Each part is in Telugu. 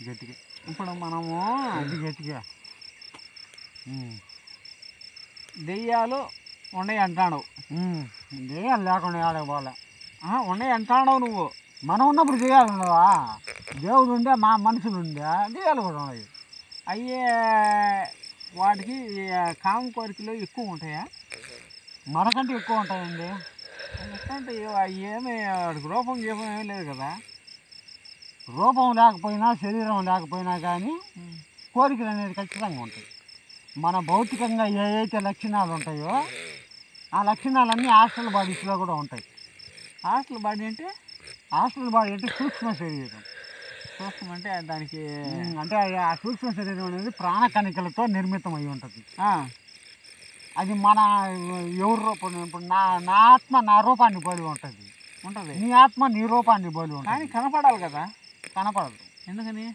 గట్టిగా ఇప్పుడు మనము గట్టిగా దెయ్యాలు ఉన్నాయి అంటాడు. దెయ్యాలు లేకుండా ఆడకపోలే ఉన్నాయి అంటాడు నువ్వు. మనం ఉన్నప్పుడు దెయ్యాలు ఉండవా? దేవుడు ఉండే మా మనుషులు ఉండే దెయ్యాలు కూడా ఉన్నాయి. అయ్యే వాటికి కామ కోరికలు ఎక్కువ ఉంటాయా? మనకంటే ఎక్కువ ఉంటాయండి. ఎందుకంటే ఏమి వాడికి రూపం గీపం ఏమీ లేదు కదా. రూపం లేకపోయినా శరీరం లేకపోయినా కానీ కోరికలు అనేది ఖచ్చితంగా ఉంటాయి. మన భౌతికంగా ఏ అయితే లక్షణాలు ఉంటాయో ఆ లక్షణాలన్నీ హాస్టల్ బాడీస్లో కూడా ఉంటాయి. హాస్టల్ బాడీ అంటే? హాస్టల్ బాడీ అంటే సూక్ష్మ శరీరం. సూక్ష్మం అంటే దానికి అంటే ఆ సూక్ష్మ శరీరం అనేది ప్రాణ కణికలతో నిర్మితం అయి ఉంటుంది. అది మన ఎవరి రూపం? ఇప్పుడు నా ఆత్మ నా రూపాన్ని పోలి ఉంటుంది. నీ ఆత్మ నీ రూపాన్ని పోలి ఉంటుంది. కానీ కనపడాలి కదా. కనపడదు. ఎందుకని?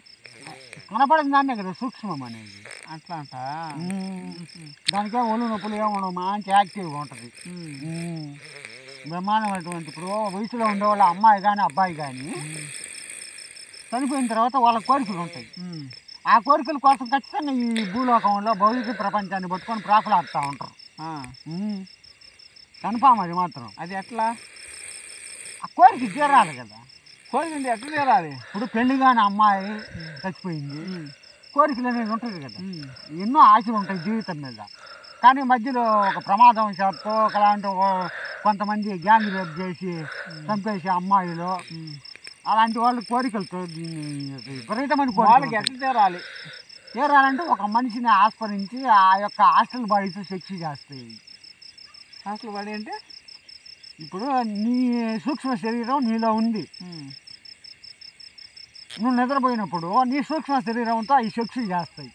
కనపడని దాన్నే కదా సూక్ష్మం అనేది. అట్లా అంట. దానికే ఒళ్ళు నొప్పులు ఏమో మంచి యాక్టివ్గా ఉంటుంది. బ్రహ్మాండమైనటువంటి ఇప్పుడు వయసులో ఉండేవాళ్ళ అమ్మాయి కానీ అబ్బాయి కానీ చనిపోయిన తర్వాత వాళ్ళ కోరికలు ఉంటాయి. ఆ కోరికల కోసం ఖచ్చితంగా ఈ భూలోకంలో భౌతిక ప్రపంచాన్ని పట్టుకొని ప్రాకులాడుతూ ఉంటారు. కన్ఫామ్ అది మాత్రం. అది ఎట్లా? ఆ కోరిక తీరాలి కదా. కోరిక ఎట్లా తీరాలి? ఇప్పుడు పెళ్లి కాని అమ్మాయి చచ్చిపోయింది, కోరికలు అనేది ఉంటుంది కదా. ఎన్నో ఆశలు ఉంటాయి జీవితం మీద. కానీ మధ్యలో ఒక ప్రమాదం శాతం ఒకలాంటి కొంతమంది గ్యాంగ్ రేప్ చేసి చంపేసి అమ్మాయిలు అలాంటి వాళ్ళు కోరికలతో విపరీతమైన కోరికలు ఎట్లా తీరాలి? తీరాలంటే ఒక మనిషిని ఆస్పరించి ఆ యొక్క హాస్టల్ బాడీతో సెక్స్ చేస్తాయి. హాస్టల్ బాడీ అంటే ఇప్పుడు నీ సూక్ష్మ శరీరం నీలో ఉంది. నువ్వు నిద్రపోయినప్పుడు నీ సూక్ష్మ శరీరంతో ఈ సెక్స్ చేస్తాయి.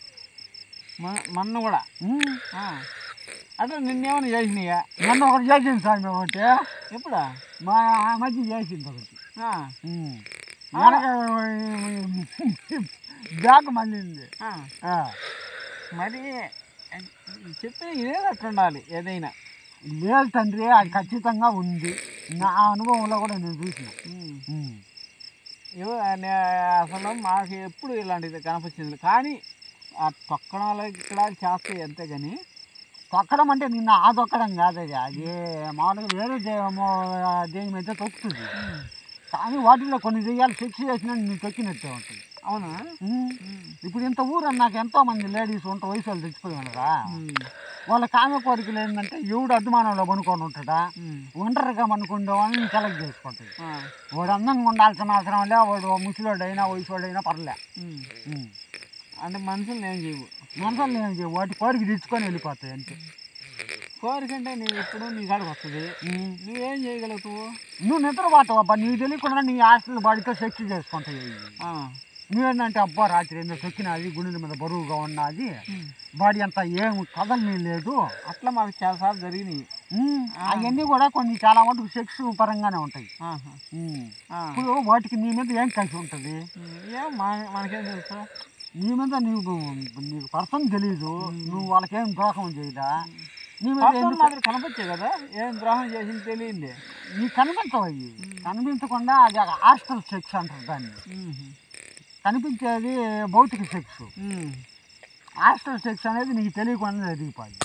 మన్ను కూడా అట్లా నిన్నేమైనా చేసినాయా? నన్ను ఒకటి చేసింది సార్. మేము ఒకటి ఎప్పుడా మా మధ్య చేసింది ఒకటి. బ్యాగ్ మళ్ళీంది. మరి చెప్పి ఇదే అట్లా ఉండాలి ఏదైనా. లేదు తండ్రి, అది ఖచ్చితంగా ఉంది. నా అనుభవంలో కూడా నేను చూసిన. అసలు మాకు ఎప్పుడు ఇలాంటిది కనిపించింది. కానీ ఆ తొక్కడాలు ఇక్కడ చేస్తాయి అంతే. కానీ తొక్కడం అంటే నిన్న ఆ తొక్కడం కాదు. అది మామూలుగా వేరే దెయ్యం అయితే తొక్కుతుంది. కానీ వాటిల్లో కొన్ని దెయ్యాలు సెక్స్ చేసినా నేను తొక్కినట్టే ఉంటుంది. అవునా? ఇప్పుడు ఇంత ఊరు నాకు ఎంతో మంది లేడీస్ ఉంటారు, వయసు వాళ్ళు తెచ్చిపోయి ఉన్నారా. వాళ్ళ కామ కోరికలు ఏంటంటే ఎవడు అద్దుమానంలో పనుకొని ఉంటాడా, ఒంటరిగా పనుకుండేవాడిని సెలెక్ట్ చేసుకుంటాడు. వాడు అందంగా ఉండాల్సిన అవసరం లే, వాడు ముసలివాడైనా వయసువాడైనా పర్లే. అంటే మనుషులు ఏం చేయవు. మనుషులు ఏం చేయవు, వాటి కోరిక తెచ్చుకొని వెళ్ళిపోతాయి అంతే. కోరిక అంటే నువ్వు ఇప్పుడు నీ కాడికి వస్తుంది, నువ్వేం చేయగలుగుతావు? నువ్వు నిద్రపోతావు అబ్బా. నీకు తెలియకుండా నీ హాస్టల్ బాడీతో సెక్స్ చేసుకుంటాయి. నువ్వేంటంటే అబ్బా రాత్రి ఏందో తొక్కినది, గుండెల మీద బరువుగా ఉన్నది, బాడీ అంతా ఏం కదలని లేదు. అట్లా మాకు చాలాసార్లు జరిగినాయి. అవన్నీ కూడా కొన్ని చాలా మటుకు సెక్స్ పరంగానే ఉంటాయి. ఇప్పుడు వాటికి నీ మీద ఏం కలిసి ఉంటుంది? మనకేం తెలుసు? నీ మీద నీకు పర్సన్ తెలీదు, నువ్వు వాళ్ళకేం ద్రోహం చేయదా. నీ మీద మాత్రం కనిపించాయి కదా, ఏం ద్రోహం చేసింది తెలియంది. నీకు కనిపించవు. అవి కనిపించకుండా అది హాస్టల్ సెక్స్ అంటారు దాన్ని. కనిపించేది భౌతిక సెక్స్. హాస్టల్ సెక్స్ అనేది నీకు తెలియకుండా జరిగిపోయింది.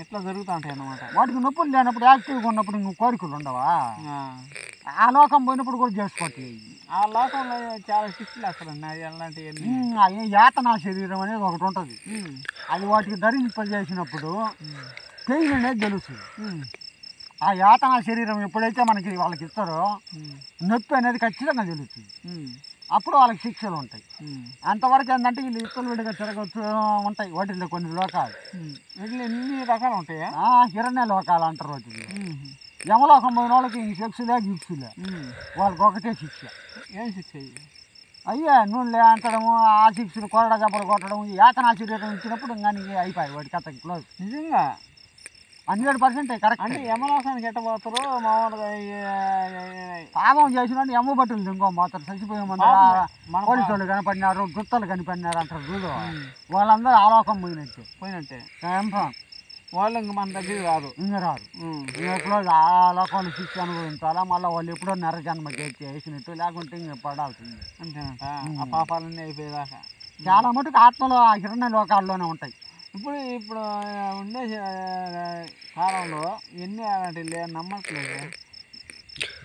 ఎట్లా జరుగుతూ ఉంటాయి అన్నమాట. వాటికి నొప్పులు లేనప్పుడు, యాక్టివ్గా ఉన్నప్పుడు నువ్వు కోరికలు ఉండవా? ఆ లోకం పోయినప్పుడు కూడా చేసుకోవట్లేదు. ఆ లోకంలో చాలా శిక్షలు వేస్తారండి అలాంటివన్నీ. యాతనా శరీరం అనేది ఒకటి ఉంటుంది. అది వాటికి ధరింపజేసినప్పుడు పెయిన్ అనేది తెలుస్తుంది. ఆ యాతనా శరీరం ఎప్పుడైతే మనకి వాళ్ళకి ఇస్తారో నొప్పి అనేది ఖచ్చితంగా తెలుస్తుంది. అప్పుడు వాళ్ళకి శిక్షలు ఉంటాయి. అంతవరకు ఏంటంటే వీళ్ళు ఇత్తలు విడిగా తిరగచ్చు ఉంటాయి. వాటిల్లో కొన్ని లోకాలు, వీటిలో ఎన్ని రకాలు ఉంటాయా? హిరణ్య లోకాలు అంటారు వాటిని. యమలోకం పోయిన వాళ్ళకి ఈ శిక్షలే గిప్సులే, వాళ్ళకి ఒకటే శిక్ష. ఏం శిక్ష? అయ్యా నూనెలే అంటడము, ఆ శిక్షలు కొరడ దెబ్బలు కొట్టడం, యాతనా శరీరం ఇచ్చినప్పుడు ఇంకా అయిపోయి వాటి కథకి క్లోజ్. నిజంగా 100% కరెక్ట్. అంటే యమలోకానికి ఎట్ట పోతారో మామూలుగా పాపం చేసినట్టు యమ్మ బట్టలు దింకోపోతారు. చచ్చిపోయే ముందు పోలీసు వాళ్ళు కనపడినారు, గుత్తలు కనిపడినారు అంటారు చూడు, వాళ్ళందరూ ఆలోకం పోయినట్టే. కన్ఫామ్. వాళ్ళు ఇంక మన దగ్గరికి రాదు. ఇంకా రాదు. ఉమ్. ఎప్పుడో ఆ లోకాలు శిక్ష అనుభవించాలా, మళ్ళీ వాళ్ళు ఎప్పుడో నరజన్మకి వేసినట్టు, లేకుంటే ఇంక పడాల్సింది. అంతేనట. ఆ పాపాలన్నీ అయిపోయేదాకా చాలా మటుకు ఆత్మలు ఆ హిరణ్య లోకాల్లోనే ఉంటాయి. ఇప్పుడు ఇప్పుడు ఉండే కాలంలో ఎన్ని అలాంటి నమ్మట్లేదు,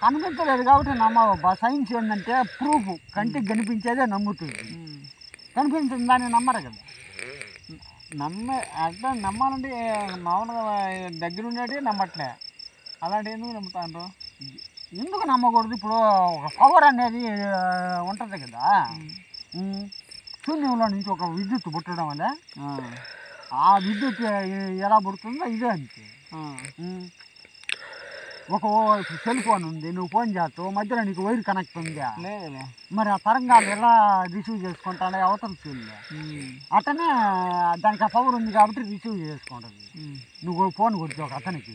కనిపించలేదు కాబట్టి నమ్మవు. సైన్స్ ఏంటంటే ప్రూఫ్, కంటికి కనిపించేదే నమ్ముతుంది, కనిపించిన దాన్ని నమ్మరు కదా. అంటే నమ్మాలంటే మామూలుగా దగ్గర ఉండేటి నమ్మట్లే, అలాంటి ఎందుకు నమ్ముతాండ్రు? ఎందుకు నమ్మకూడదు? ఇప్పుడు ఒక పవర్ అనేది ఉంటుంది కదా, శూన్యంలో నుంచి ఒక విద్యుత్ పుట్టడం వల్ల ఆ విద్యుత్ ఎలా పుడుతుందో ఇదే అంతే. ఒక సెల్ ఫోన్ ఉంది, నువ్వు ఫోన్ చేస్తావు, మధ్యలో నీకు వైర్ కనెక్ట్ ఉందా? లేదులే. మరి ఆ తరంగాలు ఎలా రిసీవ్ చేసుకుంటానే అవతల సెల్లో, అతనే దానికి ఆ పవర్ ఉంది కాబట్టి రిసీవ్ చేసుకుంటుంది. నువ్వు ఫోన్ కొడుతు ఒక అతనికి,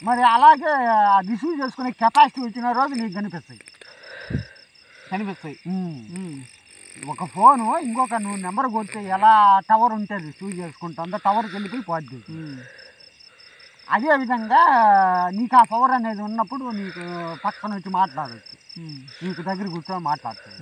మరి అలాగే రిసీవ్ చేసుకునే కెపాసిటీ వచ్చిన రోజు నీకు కనిపిస్తాయి. ఒక ఫోను ఇంకొక నువ్వు నెంబర్ కొడితే ఎలా టవర్ ఉంటే రిసీవ్ చేసుకుంటుందో టవర్కి వెళ్ళిపోయి పోద్ది. అదేవిధంగా నీకు ఆ పవర్ అనేది ఉన్నప్పుడు నీకు పక్కన వచ్చి మాట్లాడవచ్చు, నీకు దగ్గర కూర్చొని మాట్లాడుతుంది.